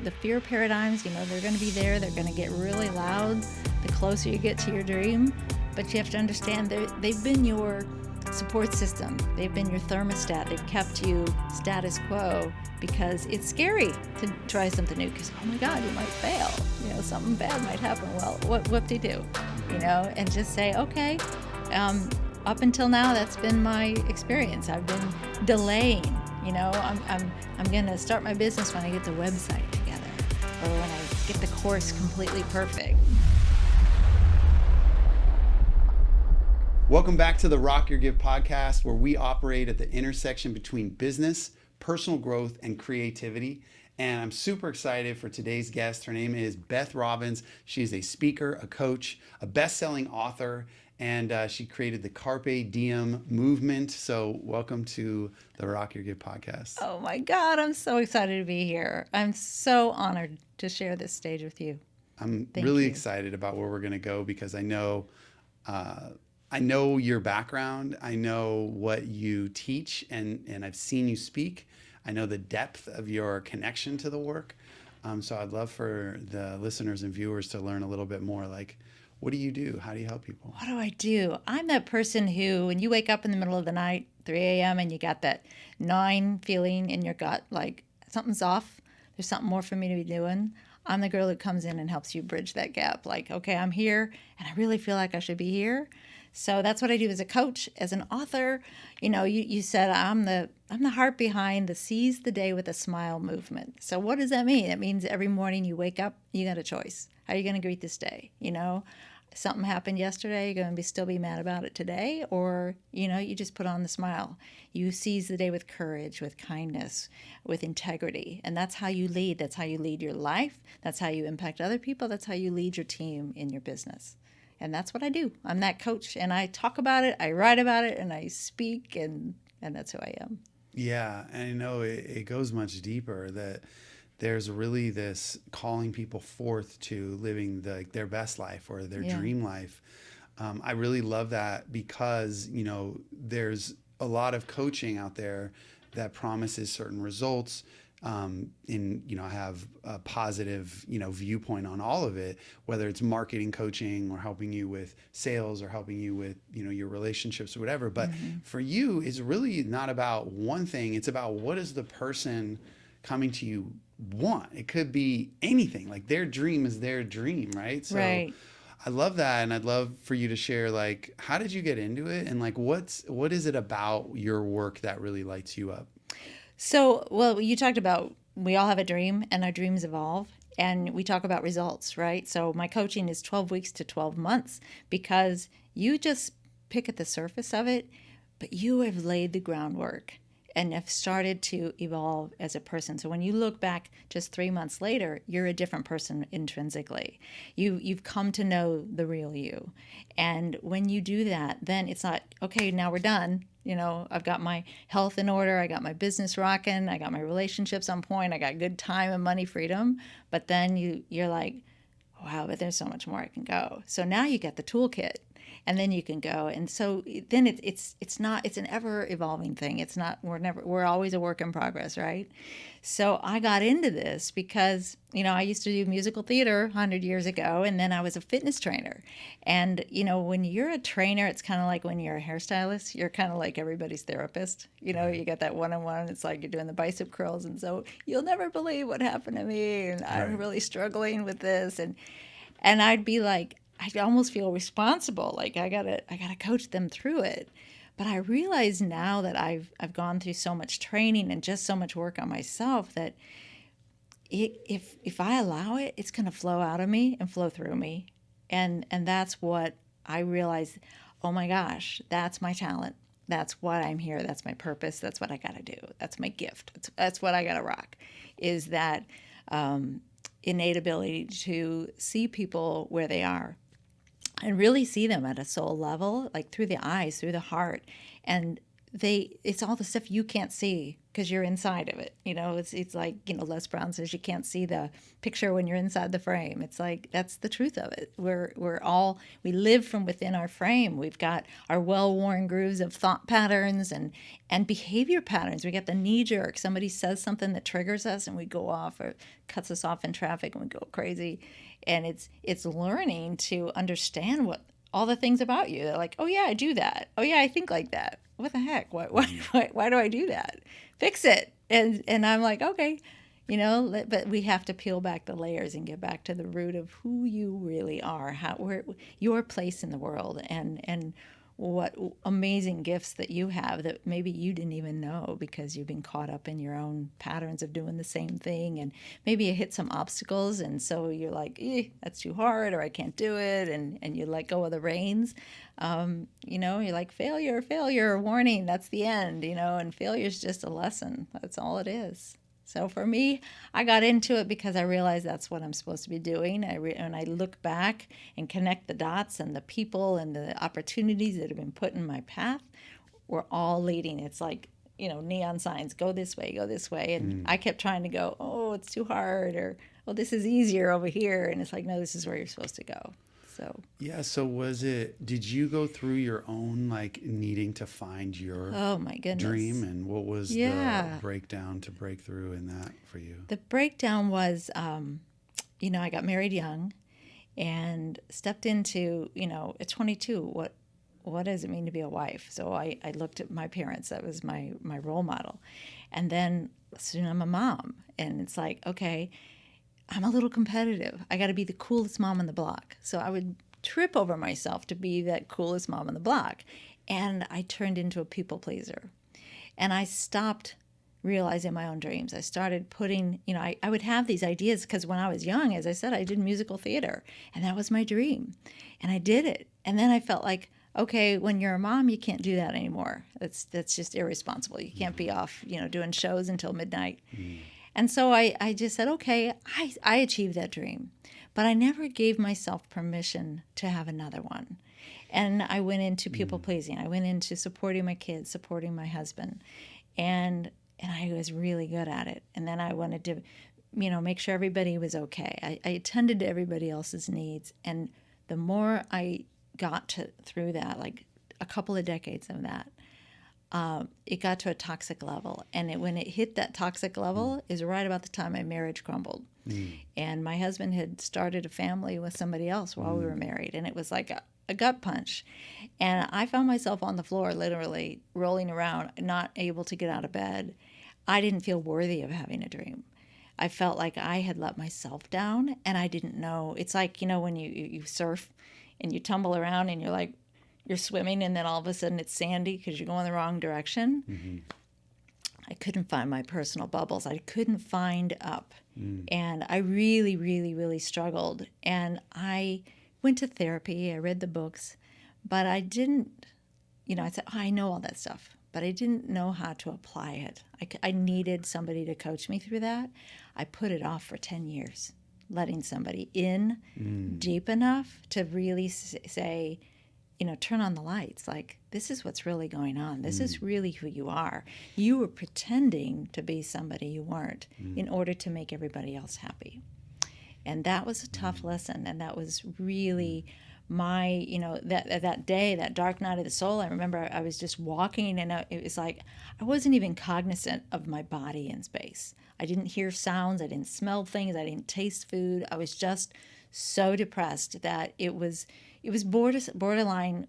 the fear paradigms, they're going to be there. They're going to get really loud the closer you get to your dream. But you have to understand they've been your support system. They've been your thermostat. They've kept you status quo because it's scary to try something new because, oh my God, you might fail. Something bad might happen. Well, what do you do? And just say, okay, up until now, that's been my experience. I've been delaying. I'm going to start my business when I get the website together or when I get the course completely perfect. Welcome back to the Rock Your Give podcast, where we operate at the intersection between business, personal growth, and creativity. And I'm super excited for today's guest. Her name is Beth Robins. She is a speaker, a coach, a best-selling author, and she created the Carpe Diem movement. So welcome to the Rock Your Give podcast. Oh my God, I'm so excited to be here. I'm so honored to share this stage with you. I'm really excited about where we're going to go because I know your background. I know what you teach, and I've seen you speak. I know the depth of your connection to the work. So I'd love for the listeners and viewers to learn a little bit more. Like, what do you do? How do you help people? What do I do? I'm that person who, when you wake up in the middle of the night, 3 a.m., and you got that gnawing feeling in your gut, like something's off, there's something more for me to be doing. I'm the girl who comes in and helps you bridge that gap. Like, okay, I'm here, and I really feel like I should be here. So that's what I do as a coach, as an author. You said I'm the heart behind the seize the day with a smile movement. So what does that mean? It means every morning you wake up, you got a choice. How are you going to greet this day? Something happened yesterday, you're going to still be mad about it today, or you just put on the smile. You seize the day with courage, with kindness, with integrity, and that's how you lead. That's how you lead your life. That's how you impact other people. That's how you lead your team in your business. And that's what I do. I'm that coach, and I talk about it, I write about it, and I speak, and that's who I am. Yeah, and I know it goes much deeper, that there's really this calling people forth to living their best life or their dream life. I really love that because, there's a lot of coaching out there that promises certain results. I have a positive, viewpoint on all of it, whether it's marketing coaching or helping you with sales or helping you with, your relationships or whatever. But for you, it's really not about one thing. It's about what is the person coming to you want. It could be anything. Like, their dream is their dream, right? So right. I love that. And I'd love for you to share, like, how did you get into it? And like, what is it about your work that really lights you up? So, well, you talked about we all have a dream and our dreams evolve, and we talk about results, right? So my coaching is 12 weeks to 12 months because you just pick at the surface of it, but you have laid the groundwork and have started to evolve as a person. So when you look back just 3 months later, you're a different person intrinsically. You've come to know the real you. And when you do that, then it's not, okay, now we're done. I've got my health in order. I got my business rocking. I got my relationships on point. I got good time and money freedom. But then you're like, wow, but there's so much more I can go. So now you get the toolkit, and then you can go. And so then it's an ever evolving thing. It's not, we're always a work in progress, right? So I got into this because, I used to do musical theater 100 years ago, and then I was a fitness trainer. And, when you're a trainer, it's kind of like when you're a hairstylist, you're kind of like everybody's therapist. You got that one-on-one, it's like you're doing the bicep curls. And so you'll never believe what happened to me. And I'm really struggling with this. And I'd be like, I almost feel responsible. Like I gotta coach them through it. But I realize now that I've gone through so much training and just so much work on myself that if I allow it, it's gonna flow out of me and flow through me. And that's what I realize, oh my gosh, that's my talent. That's what I'm here. That's my purpose. That's what I gotta do. That's my gift. That's what I gotta rock, is that innate ability to see people where they are and really see them at a soul level, like through the eyes, through the heart, and it's all the stuff you can't see because you're inside of it. It's like, Les Brown says you can't see the picture when you're inside the frame. It's like, that's the truth of it. We live from within our frame. We've got our well-worn grooves of thought patterns and behavior patterns. We got the knee jerk. Somebody says something that triggers us and we go off, or cuts us off in traffic and we go crazy. And it's learning to understand what all the things about you. They're like, oh yeah, I do that. Oh yeah, I think like that. What the heck? Why do I do that? Fix it. And I'm like, okay, but we have to peel back the layers and get back to the root of who you really are, your place in the world, and what amazing gifts that you have that maybe you didn't even know because you've been caught up in your own patterns of doing the same thing. And maybe you hit some obstacles, and so you're like, that's too hard, or I can't do it, and you let go of the reins. You're like, failure, warning, that's the end, and failure's just a lesson. That's all it is. So for me, I got into it because I realized that's what I'm supposed to be doing. And I look back and connect the dots, and the people and the opportunities that have been put in my path were all leading. It's like, neon signs, go this way, go this way. And I kept trying to go, oh, it's too hard, or, oh, this is easier over here. And it's like, no, this is where you're supposed to go. So yeah. So did you go through your own, like, needing to find your oh my goodness dream, and what was the breakdown to break through in that for you? The breakdown was, I got married young and stepped into, at 22, what does it mean to be a wife? So I looked at my parents. That was my role model. And then soon I'm a mom. And it's like, okay, I'm a little competitive. I got to be the coolest mom on the block. So I would trip over myself to be that coolest mom on the block. And I turned into a people pleaser. And I stopped realizing my own dreams. I started putting, I would have these ideas because when I was young, as I said, I did musical theater, and that was my dream. And I did it. And then I felt like, okay, when you're a mom, you can't do that anymore. That's just irresponsible. You can't be off, doing shows until midnight. And so I just said, okay, I achieved that dream, but I never gave myself permission to have another one. And I went into people pleasing. I went into supporting my kids, supporting my husband, and I was really good at it. And then I wanted to, make sure everybody was okay. I attended to everybody else's needs, and the more I got through that, like a couple of decades of that, it got to a toxic level. And when it hit that toxic level is right about the time my marriage crumbled. And my husband had started a family with somebody else while we were married. And it was like a gut punch. And I found myself on the floor, literally rolling around, not able to get out of bed. I didn't feel worthy of having a dream. I felt like I had let myself down, and I didn't know. It's like, when you surf and you tumble around and you're swimming, and then all of a sudden it's sandy because you're going the wrong direction. I couldn't find my personal bubbles. I couldn't find up. And I really, really, really struggled. And I went to therapy. I read the books, but I didn't, I said, oh, I know all that stuff, but I didn't know how to apply it. I needed somebody to coach me through that. I put it off for 10 years, letting somebody in deep enough to really say, turn on the lights. Like, this is what's really going on. This is really who you are. You were pretending to be somebody you weren't in order to make everybody else happy. And that was a tough lesson. And that was really my, that day, that dark night of the soul. I remember I was just walking, and it was like I wasn't even cognizant of my body in space. I didn't hear sounds. I didn't smell things. I didn't taste food. I was just so depressed that it was borderline,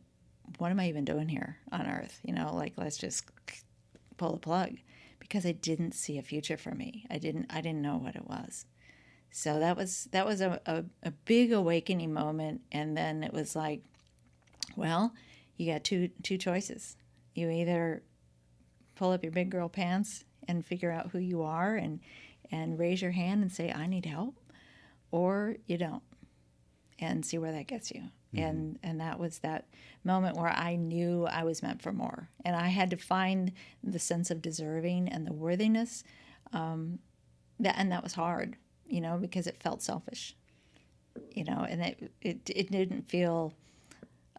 what am I even doing here on earth? Like, let's just pull the plug, because I didn't see a future for me. I didn't know what it was. So that was a big awakening moment. And then it was like, well, you got two choices. You either pull up your big girl pants and figure out who you are and raise your hand and say, I need help, or you don't, and see where that gets you. And that was that moment where I knew I was meant for more. And I had to find the sense of deserving and the worthiness. And that was hard, because it felt selfish, and it didn't feel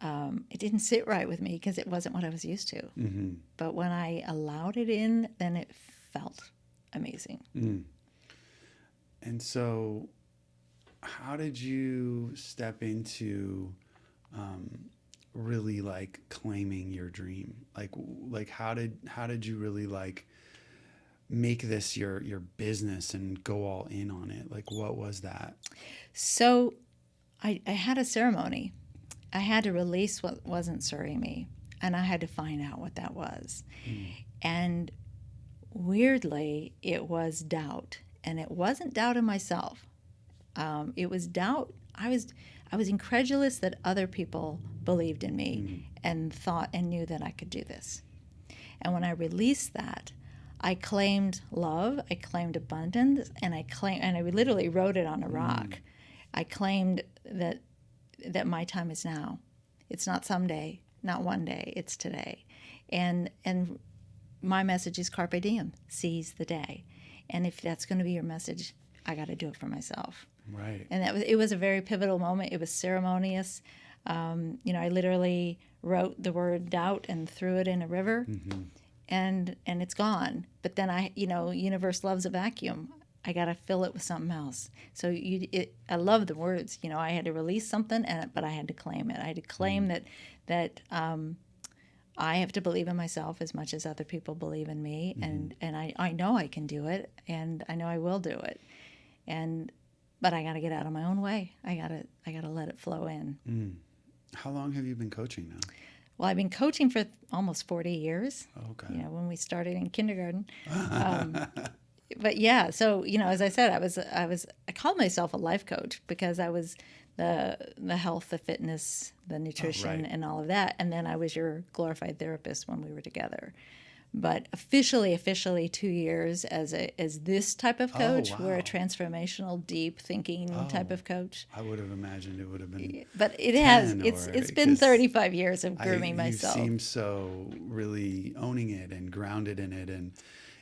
it didn't sit right with me because it wasn't what I was used to. Mm-hmm. But when I allowed it in, then it felt amazing. Mm. And so, how did you step into really like claiming your dream? Like how did you really like make this your business and go all in on it? Like, what was that? So I had a ceremony. I had to release what wasn't serving me, and I had to find out what that was. Mm. And weirdly, it was doubt, and it wasn't doubt in myself. It was doubt. I was incredulous that other people believed in me Mm. and thought and knew that I could do this. And when I released that, I claimed love, I claimed abundance, and I literally wrote it on a rock. I claimed that my time is now. It's not someday, not one day, it's today. And my message is Carpe Diem, seize the day. And if that's going to be your message, I got to do it for myself. Right. And it was a very pivotal moment. It was ceremonious. I literally wrote the word doubt and threw it in a river, Mm-hmm. and it's gone. But then universe loves a vacuum. I got to fill it with something else. So I love the words. I had to release something, but I had to claim it. I had to claim that I have to believe in myself as much as other people believe in me, and I know I can do it, and I know I will do it, but I got to get out of my own way. I got to let it flow in. Mm. How long have you been coaching now? Well, I've been coaching for almost 40 years. Okay. When we started in kindergarten. But yeah, so as I said, I called myself a life coach because I was the health, the fitness, the nutrition, right. and all of that, and then I was your glorified therapist when we were together. But officially 2 years as this type of coach. Oh, We're a wow. transformational, deep thinking type Oh, of coach. I would have imagined it would have been But it 10 it's or been because 35 years of grooming myself. You seem so really owning it and grounded in it. And,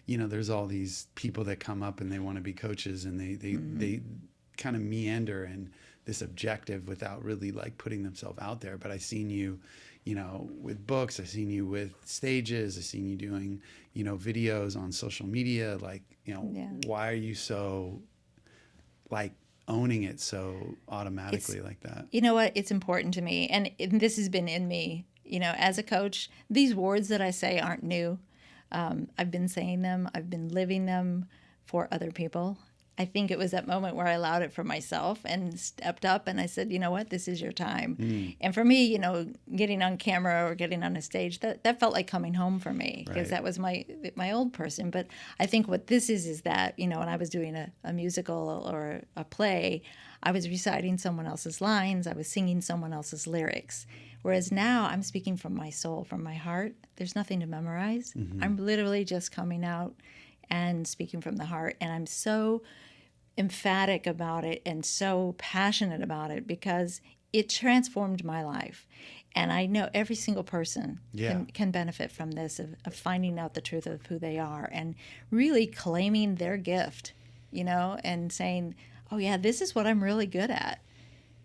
there's all these people that come up and they want to be coaches, and they kind of meander in this objective without really like putting themselves out there. But I've seen you, with books, I've seen you with stages, I've seen you doing, videos on social media. Like, Yeah. why are you so like owning it so automatically like that? You know what? It's important to me. And this has been in me, as a coach. These words that I say aren't new. I've been saying them, I've been living them for other people. I think it was that moment where I allowed it for myself and stepped up and I said, you know what, this is your time. And for me, getting on camera or getting on a stage, that felt like coming home for me because that was my old person. But I think what this is that, when I was doing a musical or a play, I was reciting someone else's lines, I was singing someone else's lyrics. Whereas now I'm speaking from my soul, from my heart. There's nothing to memorize. I'm literally just coming out and speaking from the heart. And I'm so emphatic about it and so passionate about it because it transformed my life. And I know every single person can benefit from this, of finding out the truth of who they are and really claiming their gift, and saying, oh yeah, this is what I'm really good at.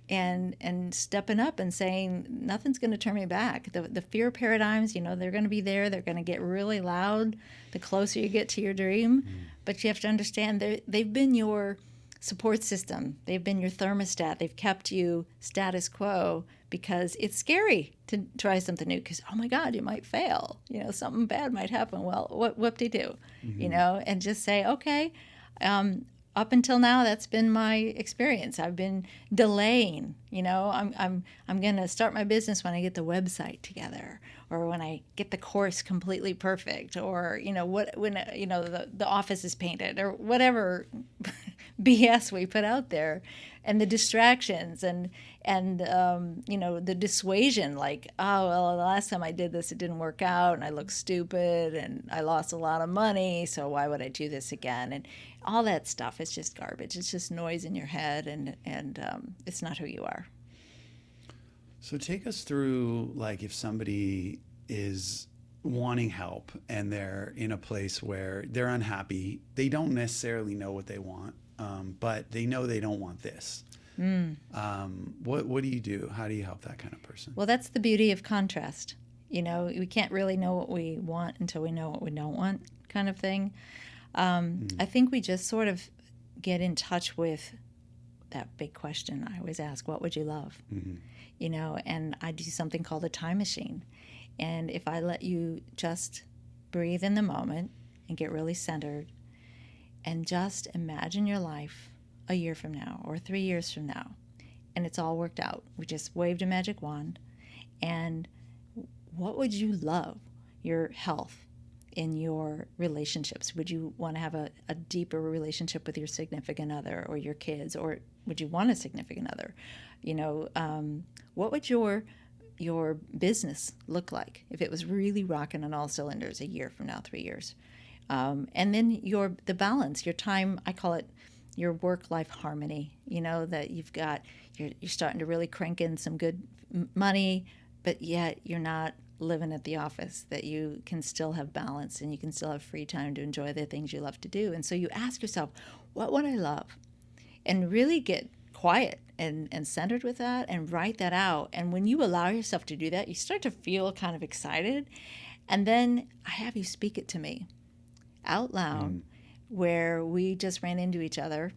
And stepping up and saying nothing's going to turn me back. The fear paradigms, they're going to be there. They're going to get really loud the closer you get to your dream. But you have to understand they've been your support system. They've been your thermostat. They've kept you status quo because it's scary to try something new because, oh my God, you might fail. Something bad might happen. Well, whoop-de-doo, and just say, okay, up until now, that's been my experience. I've been delaying. I'm going to start my business when I get the website together, or when I get the course completely perfect, or when the office is painted, or whatever BS we put out there, and the distractions and the dissuasion, like, oh well, the last time I did this, it didn't work out, and I look stupid, and I lost a lot of money, so why would I do this again? And all that stuff is just garbage. It's just noise in your head, and it's not who you are. So take us through, like, if somebody is wanting help and they're in a place where they're unhappy, they don't necessarily know what they want, but they know they don't want this. What do you do? How do you help that kind of person? Well, that's the beauty of contrast. We can't really know what we want until we know what we don't want, kind of thing. I think we just sort of get in touch with that big question I always ask, what would you love? And I do something called a time machine. And if I let you just breathe in the moment and get really centered and just imagine your life a year from now or 3 years from now, and it's all worked out. We just waved a magic wand. And what would you love? Your health, in your relationships. Would you want to have a deeper relationship with your significant other or your kids, or would you want a significant other? What would your business look like if it was really rocking on all cylinders a year from now, 3 years? And then the balance, your time, I call it your work-life harmony, that you're starting to really crank in some good money, but yet you're not living at the office, that you can still have balance and you can still have free time to enjoy the things you love to do. And so you ask yourself, what would I love? And really get quiet and centered with that and write that out. And when you allow yourself to do that, you start to feel kind of excited. And then I have you speak it to me out loud, where we just ran into each other.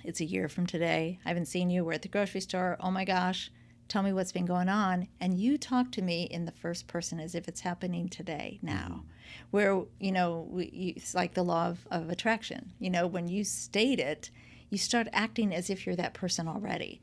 It's a year from today. I haven't seen you. We're at the grocery store. Oh my gosh, tell me what's been going on. And you talk to me in the first person as if it's happening today, now. Where, it's like the law of attraction. When you state it, you start acting as if you're that person already.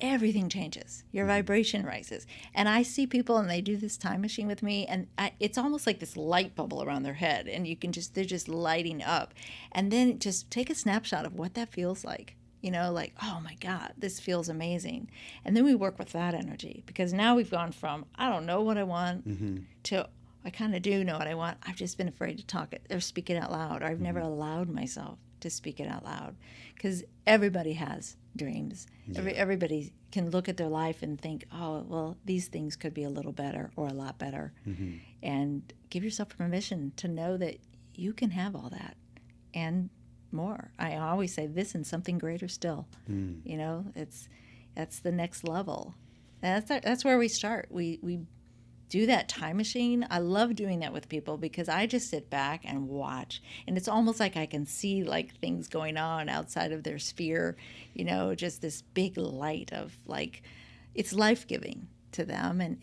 Everything changes. Your vibration rises. And I see people and they do this time machine with me, and it's almost like this light bubble around their head, and they're just lighting up. And then just take a snapshot of what that feels like. Like, oh my God, this feels amazing. And then we work with that energy, because now we've gone from, I don't know what I want, to I kind of do know what I want. I've just been afraid to talk it or speak it out loud, or I've never allowed myself to speak it out loud, because everybody has dreams. Yeah. Everybody can look at their life and think, oh, well, these things could be a little better or a lot better. And give yourself permission to know that you can have all that and more. I always say this and something greater still. That's the next level. And that's where we start. We do that time machine. I love doing that with people, because I just sit back and watch, and it's almost like I can see like things going on outside of their sphere, just this big light of like, it's life-giving to them, and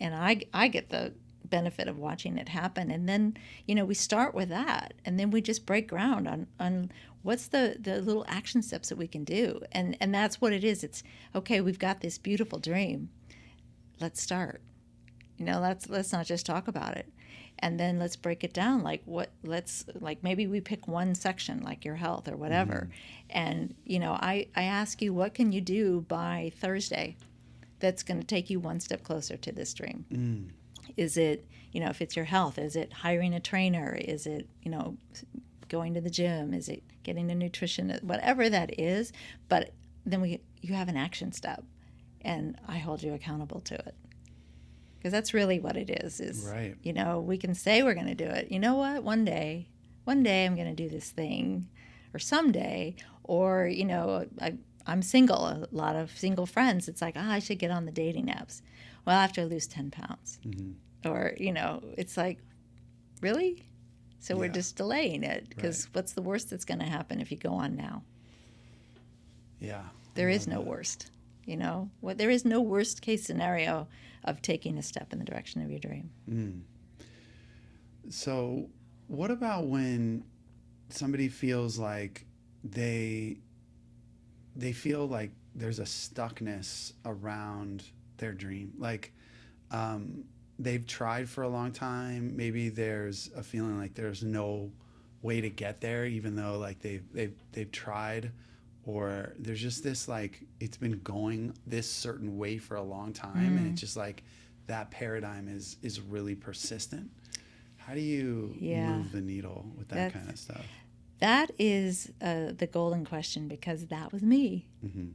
I get the benefit of watching it happen. And then we start with that, and then we just break ground on what's the little action steps that we can do, and that's what it is. It's okay, we've got this beautiful dream, let's start. Let's not just talk about it, and then let's break it down. Like maybe we pick one section, like your health or whatever, and I ask you, what can you do by Thursday that's going to take you one step closer to this dream? Is it, if it's your health, is it hiring a trainer? Is it, going to the gym? Is it getting a nutrition? Whatever that is, but then you have an action step, and I hold you accountable to it. Because that's really what it is right. We can say we're going to do it. You know what? One day I'm going to do this thing, or someday, or, I'm single, a lot of single friends. It's like, I should get on the dating apps. Well, after I lose 10 pounds. Or, it's like, really? So we're just delaying it, because what's the worst that's going to happen if you go on now? Yeah. There is no worst. There is no worst case scenario of taking a step in the direction of your dream. So what about when somebody feels like they feel like there's a stuckness around their dream? Like they've tried for a long time. Maybe there's a feeling like there's no way to get there, even though like they've tried. Or there's just this, like, it's been going this certain way for a long time, and it's just like that paradigm is really persistent. How do you move the needle with that kind of stuff? That is the golden question, because that was me.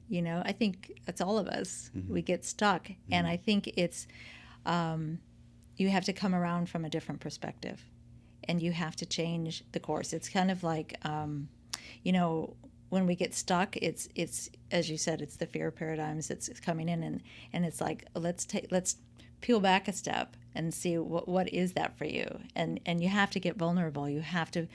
I think that's all of us. We get stuck, and I think it's you have to come around from a different perspective, and you have to change the course. It's kind of like when we get stuck, it's as you said, it's the fear paradigms that's coming in, and it's like let's peel back a step and see what is that for you, and you have to get vulnerable. You have to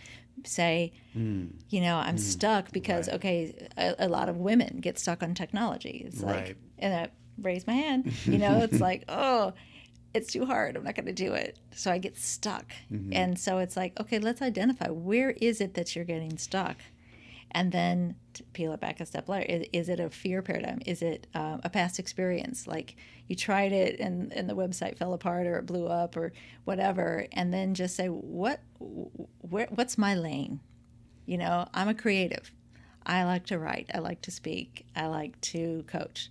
say, I'm stuck because Right. okay, a lot of women get stuck on technology. It's like, Right. and I raise my hand. It's like, oh, it's too hard. I'm not going to do it. So I get stuck. And so it's like, okay, let's identify where is it that you're getting stuck? And then to peel it back a step later. Is it a fear paradigm? Is it a past experience? Like you tried it and the website fell apart or it blew up or whatever. And then just say, what's my lane? I'm a creative. I like to write. I like to speak. I like to coach.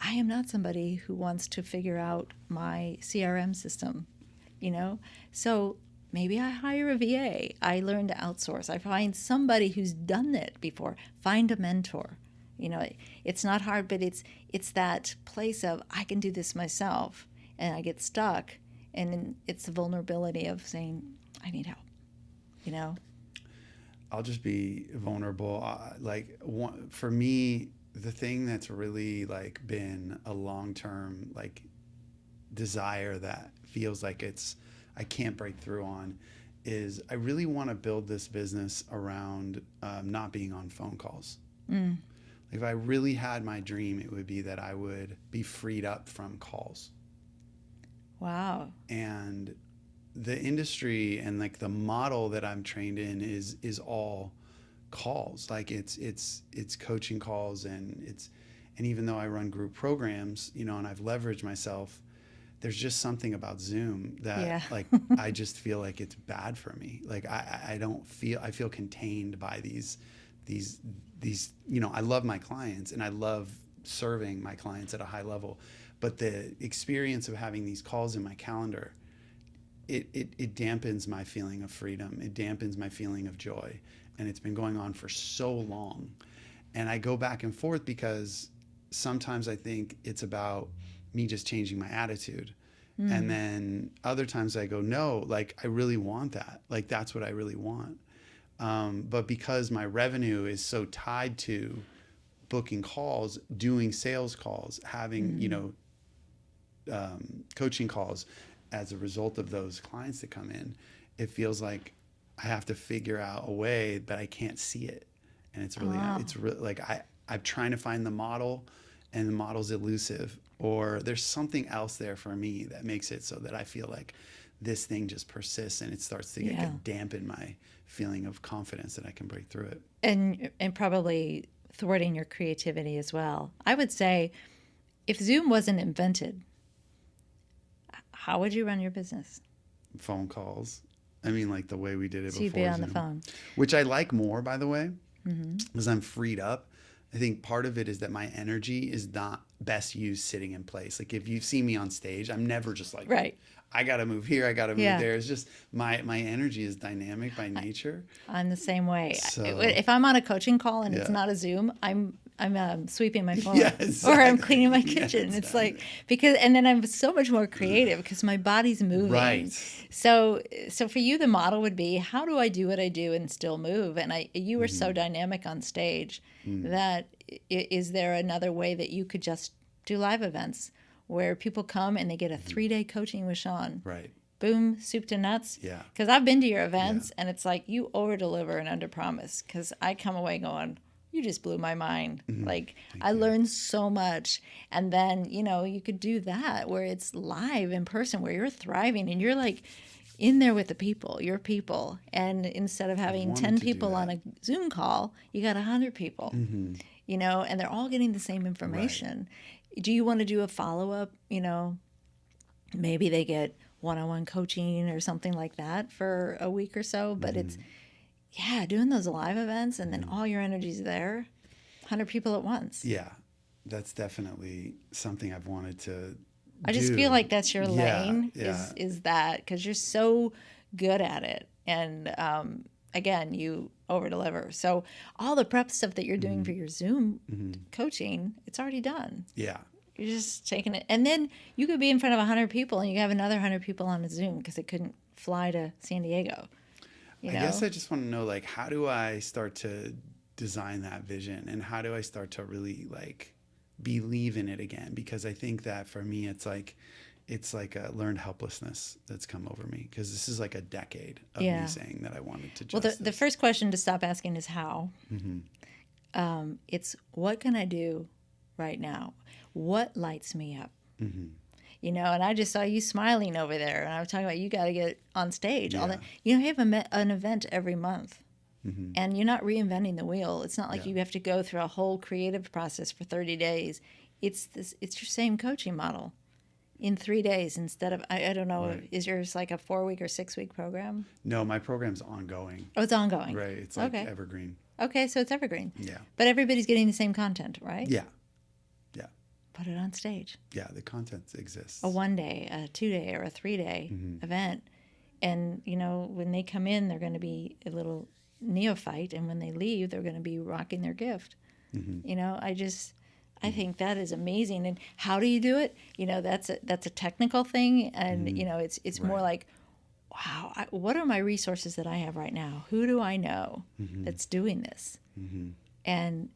I am not somebody who wants to figure out my CRM system, So maybe I hire a VA. I learn to outsource. I find somebody who's done it before. Find a mentor. It's not hard, but it's that place of I can do this myself, and I get stuck, and it's the vulnerability of saying I need help. I'll just be vulnerable. For me, the thing that's really like been a long-term like desire that feels like I can't break through on is I really want to build this business around not being on phone calls. If I really had my dream, it would be that I would be freed up from calls. Wow. And the industry and like the model that I'm trained in is all calls. Like it's coaching calls, and even though I run group programs, and I've leveraged myself, there's just something about Zoom that like I just feel like it's bad for me. Like I feel contained by these I love my clients and I love serving my clients at a high level, but the experience of having these calls in my calendar, it dampens my feeling of freedom. It dampens my feeling of joy. And it's been going on for so long. And I go back and forth because sometimes I think it's about me just changing my attitude. And then other times I go, no, like I really want that. Like that's what I really want. But because my revenue is so tied to booking calls, doing sales calls, having, coaching calls as a result of those clients that come in, it feels like I have to figure out a way, but I can't see it. And it's really like I'm trying to find the model, and the model's elusive, or there's something else there for me that makes it so that I feel like this thing just persists and it starts to dampen my feeling of confidence that I can break through it. And probably thwarting your creativity as well. I would say if Zoom wasn't invented, how would you run your business? Phone calls. I mean, like the way we did it So you'd before be on Zoom, the phone. which I like more, by the way, because I'm freed up. I think part of it is that my energy is not best used sitting in place. Like if you see me on stage, I'm never just like, Right. I got to move here, I got to move there. It's just my energy is dynamic by nature. I'm the same way. So, if I'm on a coaching call and it's not a Zoom, I'm sweeping my floor or I'm cleaning my kitchen. It's like and then I'm so much more creative because my body's moving. Right. So for you, the model would be, how do I do what I do and still move? And you were so dynamic on stage that is there another way that you could just do live events where people come and they get a 3-day coaching with Sean? Right. Boom, soup to nuts. Yeah. Because I've been to your events and it's like you over deliver and under promise. Because I come away going, you just blew my mind. Like I learned so much. And then, you could do that where it's live in person, where you're thriving and you're like in there with the people, your people. And instead of having 10 people on a Zoom call, you got 100 people, and they're all getting the same information. Right. Do you want to do a follow-up? Maybe they get one-on-one coaching or something like that for a week or so, but it's doing those live events and then all your energy's there, 100 people at once. Yeah, that's definitely something I've wanted to I just feel like that's your lane, is that, because you're so good at it. And again, you over deliver. So all the prep stuff that you're doing for your Zoom coaching, it's already done. Yeah. You're just taking it. And then you could be in front of 100 people and you have another 100 people on a Zoom because it couldn't fly to San Diego. I guess I just want to know, like, how do I start to design that vision, and how do I start to really like believe in it again? Because I think that for me, it's like a learned helplessness that's come over me, because this is like a decade of me Yeah. saying that I wanted to Well, just the first question to stop asking is how. Mm-hmm. It's what can I do right now? What lights me up? Mm-hmm. You know, and I just saw you smiling over there, and I was talking about you got to get on stage. All Yeah. that, you know, you have an event every month, Mm-hmm. and you're not reinventing the wheel. It's not like Yeah. you have to go through a whole creative process for 30 days. It's your same coaching model in 3 days instead of I don't know. Right. Is yours like a 4-week or 6-week program? No, my program's ongoing. Oh, it's ongoing. Right. It's like Okay. evergreen. Okay, so it's evergreen. Yeah. But everybody's getting the same content, right? Yeah. Yeah. Put it on stage. Yeah. The content exists. A 1-day, a 2-day, or a 3-day event. And, you know, when they come in, they're going to be a little neophyte. And when they leave, they're going to be rocking their gift. You know, I think that is amazing. And how do you do it? You know, that's a technical thing. And, you know, it's more like, wow, what are my resources that I have right now? Who do I know that's doing this? And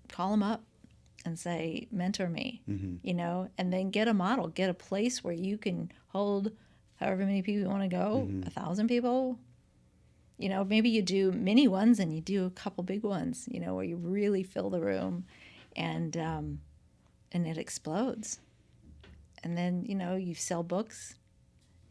call them up and say, mentor me, you know, and then get a model, get a place where you can hold however many people you want to go, 1,000 people. You know, maybe you do mini ones and you do a couple big ones, you know, where you really fill the room and it explodes. And then, you know, you sell books.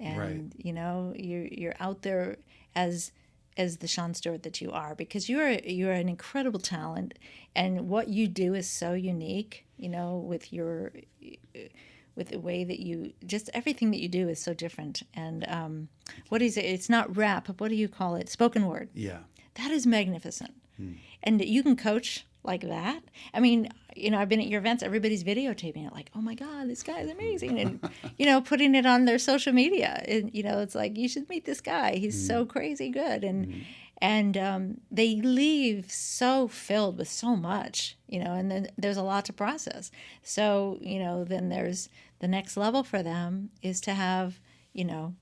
And Right. you know you're out there as the Sean Stewart that you are, because you're an incredible talent, and what you do is so unique. You know, with the way that you just everything that you do is so different. And what is it? It's not rap. What do you call it? Spoken word. Yeah. That is magnificent. And you can coach like that. I mean, you know, I've been at your events, everybody's videotaping it like, oh my God, this guy is amazing. And, you know, putting it on their social media. And, you know, it's like, you should meet this guy. He's so crazy good. And they leave so filled with so much, you know, and then there's a lot to process. So, you know, then there's the next level for them is to have, you know,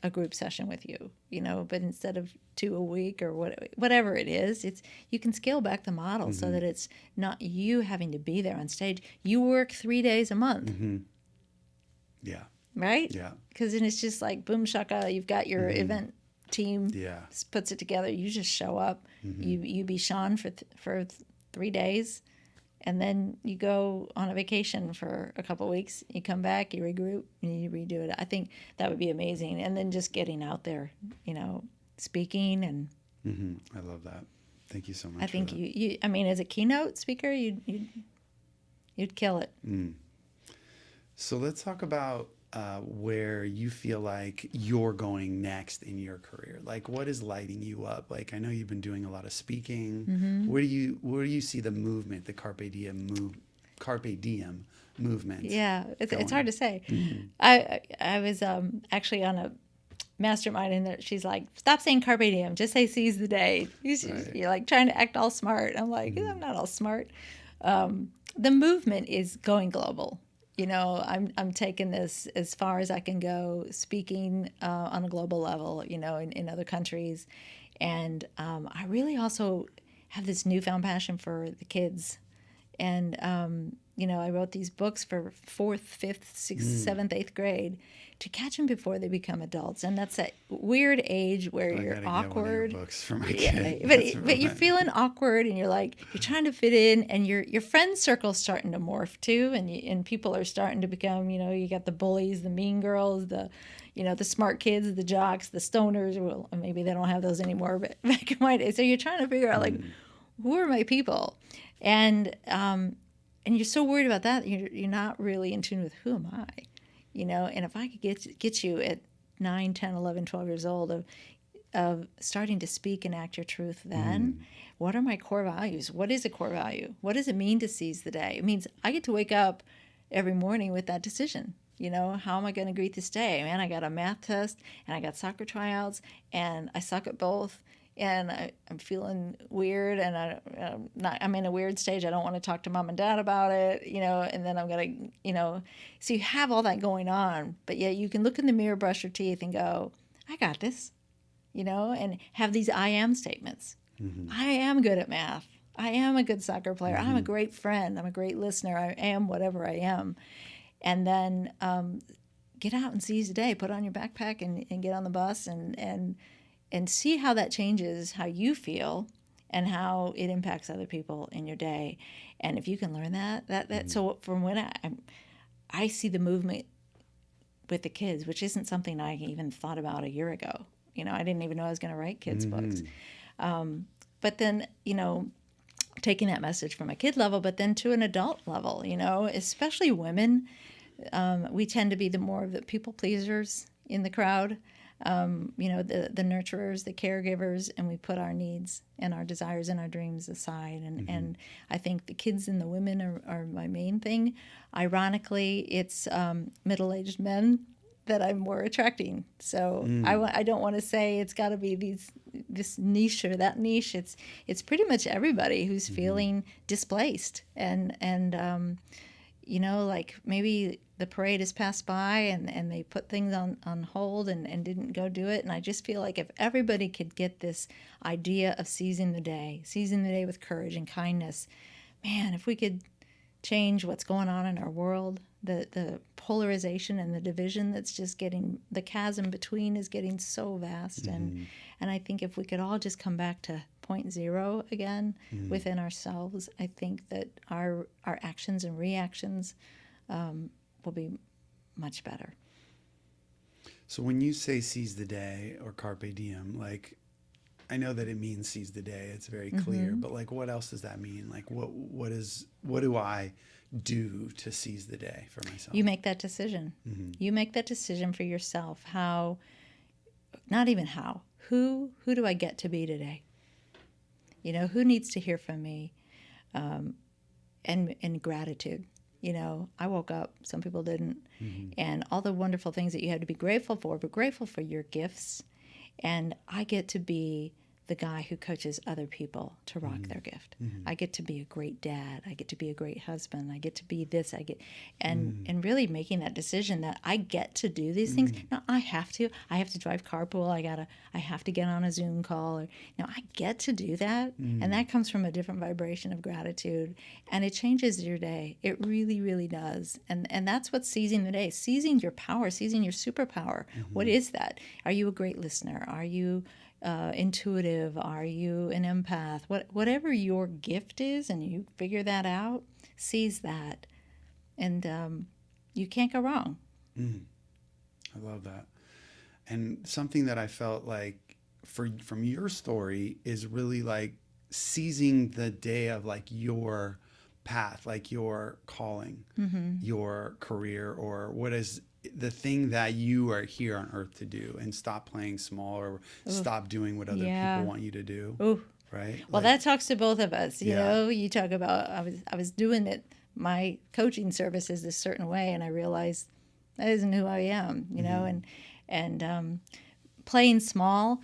a group session with you, you know, but instead of 2 a week or whatever it is, it's you can scale back the model so that it's not you having to be there on stage. You work 3 days a month, Yeah. right? Yeah. Because then it's just like boom shaka. You've got your event team Yeah. puts it together. You just show up. You be Sean for 3 days, and then you go on a vacation for a couple of weeks. You come back, you regroup, and you redo it. I think that would be amazing. And then just getting out there, you know, speaking and. I love that. Thank you so much. I think for that. you. I mean, as a keynote speaker, you'd kill it. So let's talk about where you feel like you're going next in your career. Like, what is lighting you up? Like, I know you've been doing a lot of speaking. Where do you see the movement, the Carpe Diem movement? Yeah, it's going? hard to say. I was actually on a mastermind, and she's like, "Stop saying Carpe Diem, just say seize the day." You're like trying to act all smart. I'm like, I'm not all smart. The movement is going global. You know, I'm taking this as far as I can go, speaking on a global level, you know, in other countries. And I really also have this newfound passion for the kids. And, you know, I wrote these books for 4th, 5th, 6th, 7th, 8th grade to catch them before they become adults. And that's that weird age where I you're gotta get one of your awkward. books for my Yeah, kid. but you're feeling awkward, and you're like you're trying to fit in, and your friend circle's starting to morph too, and people are starting to become, you know, you got the bullies, the mean girls, the smart kids, the jocks, the stoners. Well, maybe they don't have those anymore, but back in my day, so you're trying to figure out like who are my people, and you're so worried about that you're not really in tune with who am I, you know. And if I could get you at 9, 10, 11, 12 years old of starting to speak and act your truth then, what are my core values? What is a core value? What does it mean to seize the day? It means I get to wake up every morning with that decision. You know, how am I going to greet this day? Man, I got a math test and I got soccer tryouts and I suck at both. And I'm feeling weird, and I'm in a weird stage. I don't want to talk to mom and dad about it, you know, and then I'm going to, you know, so you have all that going on, but yet you can look in the mirror, brush your teeth, and go, I got this, you know, and have these I am statements. I am good at math. I am a good soccer player. I'm a Mm-hmm. great friend. I'm a great listener. I am whatever I am. And then get out and seize the day. Put on your backpack and get on the bus and see how that changes how you feel and how it impacts other people in your day. And if you can learn that so from when I see the movement with the kids, which isn't something I even thought about a year ago. I didn't even know I was going to write kids' books. But then, taking that message from a kid level, but then to an adult level, especially women, we tend to be the more of the people pleasers in the crowd, the nurturers, the caregivers, and we put our needs and our desires and our dreams aside. And I think the kids and the women are my main thing. Ironically, it's middle-aged men that I'm more attracting. So I don't want to say it's got to be this niche or that niche. It's pretty much everybody who's feeling displaced and like maybe the parade has passed by and they put things on hold and didn't go do it. And I just feel like if everybody could get this idea of seizing the day with courage and kindness, man, if we could change what's going on in our world, the polarization and the division that's just getting, the chasm between is getting so vast. And I think if we could all just come back to point zero again within ourselves, I think that our actions and reactions will be much better. So when you say seize the day or carpe diem, like, I know that it means seize the day. It's very clear, but like, what else does that mean? Like, what do I do to seize the day for myself? You make that decision. You make that decision for yourself. Not even how. Who do I get to be today? Who needs to hear from me? And gratitude. I woke up, some people didn't, and all the wonderful things that you had to be grateful for, but grateful for your gifts. And I get to be the guy who coaches other people to rock their gift. I get to be a great dad. I get to be a great husband. I get to be this. And really making that decision that I get to do these things. Now I have to drive carpool. I have to get on a Zoom call. I get to do that. And that comes from a different vibration of gratitude. And it changes your day. It really, really does. And that's what's seizing the day, seizing your power, seizing your superpower. What is that? Are you a great listener? Are you intuitive? Are you an empath? Whatever your gift is, and you figure that out, seize that, and you can't go wrong. I love that. And something that I felt like from your story is really like seizing the day of like your path, like your calling, your career, or what is the thing that you are here on earth to do, and stop playing small or stop doing what other people want you to do. Right. Well, that talks to both of us. You talk about, I was doing it, my coaching services this certain way, and I realized that isn't who I am, and playing small,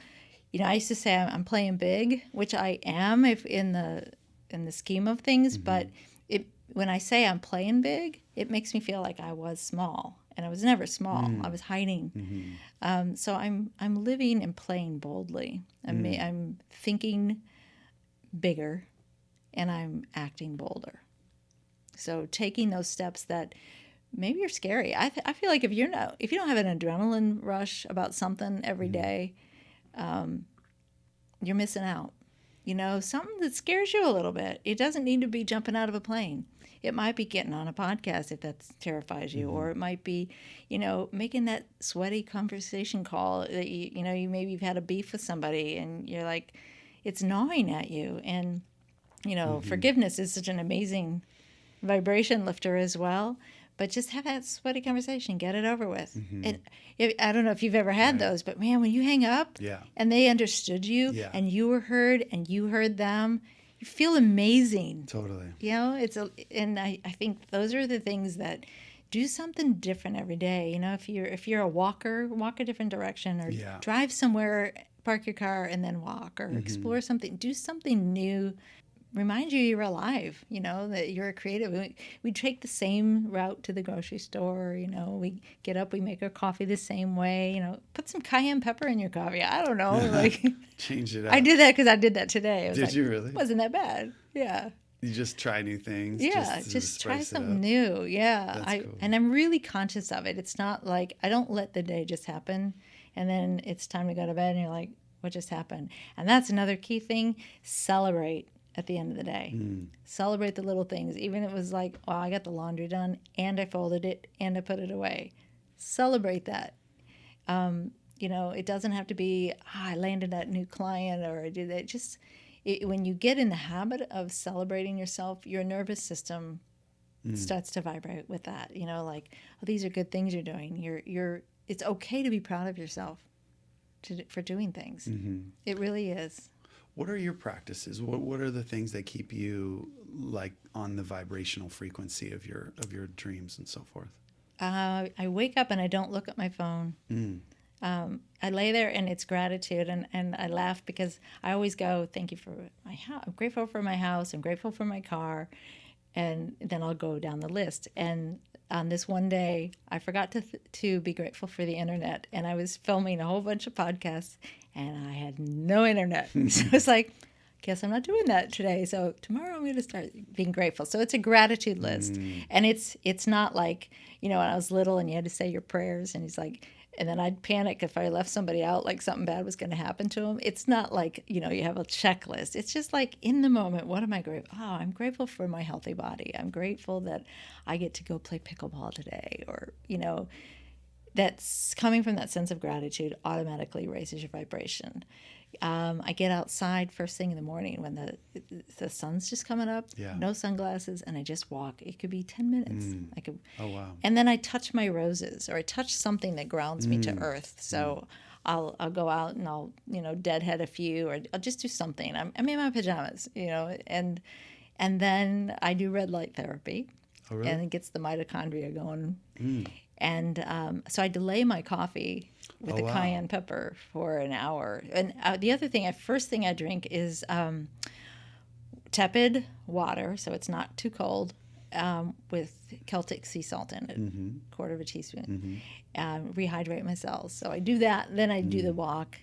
I used to say I'm playing big, which I am if in the scheme of things, but when I say I'm playing big, it makes me feel like I was small. And I was never small. I was hiding. So I'm living and playing boldly. I'm thinking bigger, and I'm acting bolder. So taking those steps that maybe are scary. I feel like if you don't have an adrenaline rush about something every day, you're missing out. Something that scares you a little bit. It doesn't need to be jumping out of a plane. It might be getting on a podcast if that terrifies you, or it might be, making that sweaty conversation call that you maybe you've had a beef with somebody and you're like, it's gnawing at you. And, forgiveness is such an amazing vibration lifter as well. But just have that sweaty conversation, get it over with. And I don't know if you've ever had those, but man, when you hang up and they understood you and you were heard and you heard them, you feel amazing. Totally. And I think those are the things that do something different every day. If you're a walker, walk a different direction, or drive somewhere, park your car and then walk, or explore something, do something new. remind you you're alive, that you're a creative. We take the same route to the grocery store, we get up, we make our coffee the same way, put some cayenne pepper in your coffee. I don't know, like Change it I up. did that because I did that today. I was Did like, you really? wasn't that bad. Yeah. You just try new things, Yeah, just to just try spice it something up. new. Yeah. That's cool. And I'm really conscious of it. It's not like I don't let the day just happen and then it's time to go to bed and you're like, what just happened? And that's another key thing. Celebrate at the end of the day. Celebrate the little things. Even if it was like, oh, I got the laundry done and I folded it and I put it away. Celebrate that. It doesn't have to be, I landed that new client or I did that. Just when you get in the habit of celebrating yourself, your nervous system starts to vibrate with that. Like, oh, these are good things you're doing. It's okay to be proud of yourself for doing things. It really is. What are your practices? What are the things that keep you like on the vibrational frequency of your dreams and so forth? I wake up and I don't look at my phone. I lay there and it's gratitude, and I laugh because I always go, thank you for my house. I'm grateful for my house. I'm grateful for my car. And then I'll go down the list. And on this one day, I forgot to be grateful for the internet. And I was filming a whole bunch of podcasts and I had no internet. So it's like, guess I'm not doing that today. So tomorrow I'm going to start being grateful. So it's a gratitude list. And it's not like, when I was little and you had to say your prayers and he's like, and then I'd panic if I left somebody out, like something bad was going to happen to them. It's not like, you have a checklist. It's just like in the moment, what am I grateful? Oh, I'm grateful for my healthy body. I'm grateful that I get to go play pickleball today. Or, that's coming from that sense of gratitude automatically raises your vibration. I get outside first thing in the morning when the sun's just coming up, no sunglasses, and I just walk. It could be 10 minutes. Oh, wow. And then I touch my roses or I touch something that grounds me to earth. So I'll go out and I'll, deadhead a few or I'll just do something. I'm in my pajamas, and then I do red light therapy. Oh, really? And it gets the mitochondria going. And so I delay my coffee with the cayenne pepper for an hour. And the other thing, first thing I drink is tepid water, so it's not too cold, with Celtic sea salt in it, quarter of a teaspoon. Rehydrate my cells. So I do that, then I do the walk,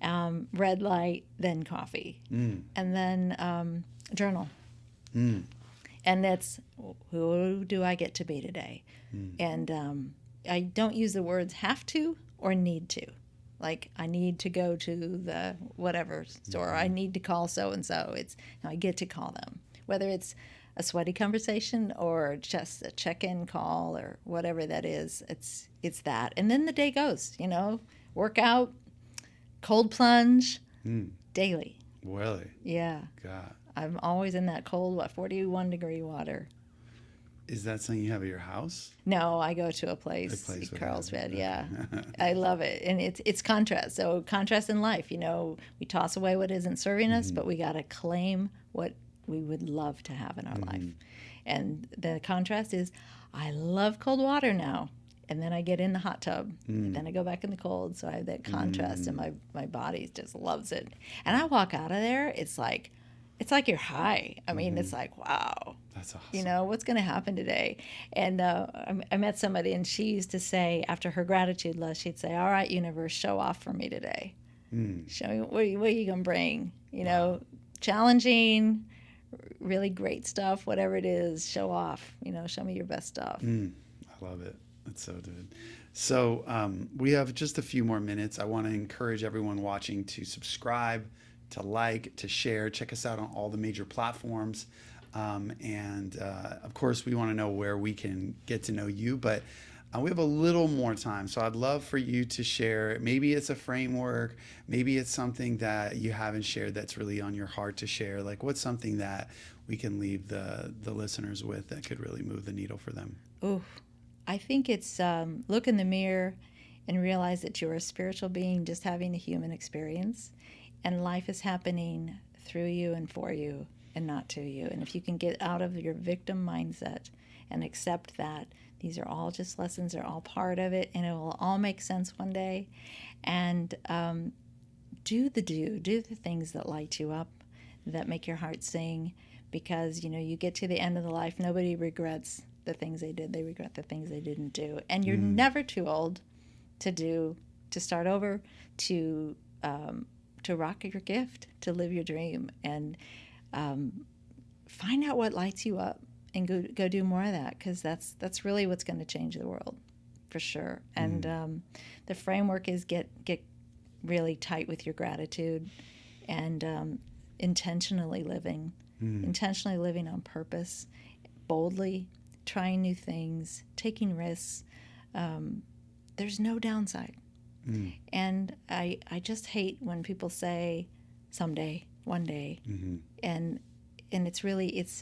red light, then coffee, and then journal. And that's, who do I get to be today? And I don't use the words have to or need to. Like, I need to go to the whatever store. I need to call so-and-so. I get to call them. Whether it's a sweaty conversation or just a check-in call or whatever that is, it's that. And then the day goes, workout, cold plunge, daily. Really? Yeah. God. I'm always in that cold, 41-degree water. Is that something you have at your house? No, I go to a place Carlsbad, yeah. I love it. And it's contrast. So contrast in life, we toss away what isn't serving us, but we got to claim what we would love to have in our life. And the contrast is, I love cold water now. And then I get in the hot tub. And then I go back in the cold. So I have that contrast and my body just loves it. And I walk out of there, it's like you're high. I mean, it's like, wow. That's awesome. What's going to happen today? And I met somebody, and she used to say, after her gratitude list, she'd say, all right, universe, show off for me today. Show me, what are you going to bring? Challenging, really great stuff, whatever it is, show off. Show me your best stuff. I love it. That's so good. So we have just a few more minutes. I want to encourage everyone watching to subscribe, to like, to share. Check us out on all the major platforms. And of course, we want to know where we can get to know you, but we have a little more time. So I'd love for you to share. Maybe it's a framework. Maybe it's something that you haven't shared that's really on your heart to share. Like, what's something that we can leave the listeners with that could really move the needle for them? Ooh, I think it's look in the mirror and realize that you're a spiritual being just having a human experience. And life is happening through you and for you and not to you. And if you can get out of your victim mindset and accept that these are all just lessons, they're all part of it, and it will all make sense one day. And do the things that light you up, that make your heart sing. because, you get to the end of the life, nobody regrets the things they did. They regret the things they didn't do. And you're never too old to start over, to rock your gift, to live your dream, and find out what lights you up and go do more of that, because that's really what's going to change the world, for sure. And the framework is get really tight with your gratitude, and intentionally living on purpose, boldly trying new things, taking risks. There's no downside. And I just hate when people say someday, one day, and it's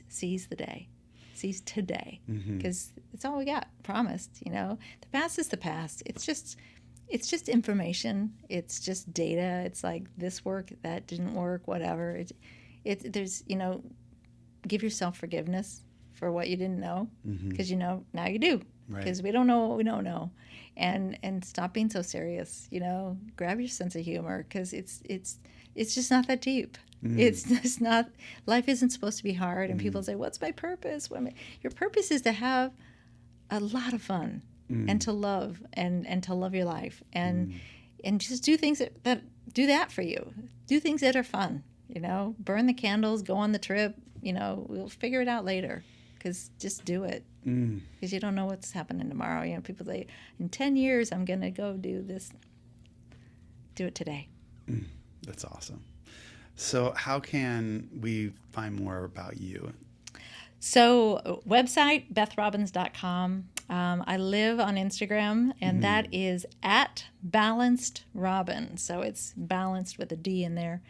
seize the day, seize today, because it's all we got promised. The past is the past. It's just information. It's just data. It's like this worked, that didn't work, whatever. There's give yourself forgiveness for what you didn't know, because now you do, because we don't know what we don't know. And stop being so serious. Grab your sense of humor, because it's just not that deep. It's just not. Life isn't supposed to be hard. And people say, "What's my purpose?" Your purpose is to have a lot of fun, and to love, and to love your life, and just do things that do that for you. Do things that are fun. Burn the candles, go on the trip. We'll figure it out later. Because just do it. Because you don't know what's happening tomorrow. People say, in 10 years, I'm going to go do this. Do it today. That's awesome. So how can we find more about you? So website, bethrobins.com. I live on Instagram, and that is at Balanced Robin. So it's balanced with a D in there.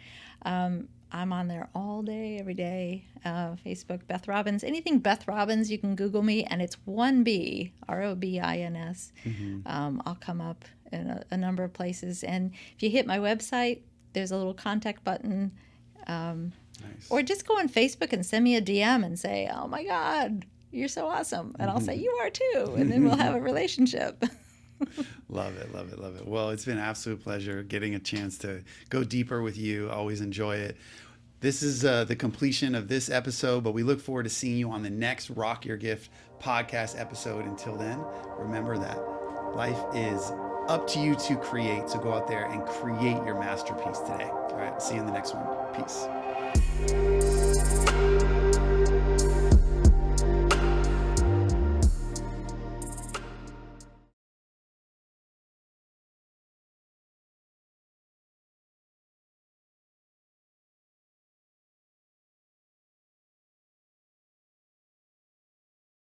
I'm on there all day, every day. Facebook, Beth Robins. Anything Beth Robins, you can Google me, and it's 1B, Robins. I'll come up in a number of places. And if you hit my website, there's a little contact button. Nice. Or just go on Facebook and send me a DM and say, "Oh my God, you're so awesome." And I'll say, "You are too." And then we'll have a relationship. Love it, love it, love it. Well, it's been an absolute pleasure getting a chance to go deeper with you. Always enjoy it. This is the completion of this episode, but we look forward to seeing you on the next Rock Your Gift podcast episode. Until then, remember that life is up to you to create. So go out there and create your masterpiece today. All right, see you in the next one. Peace.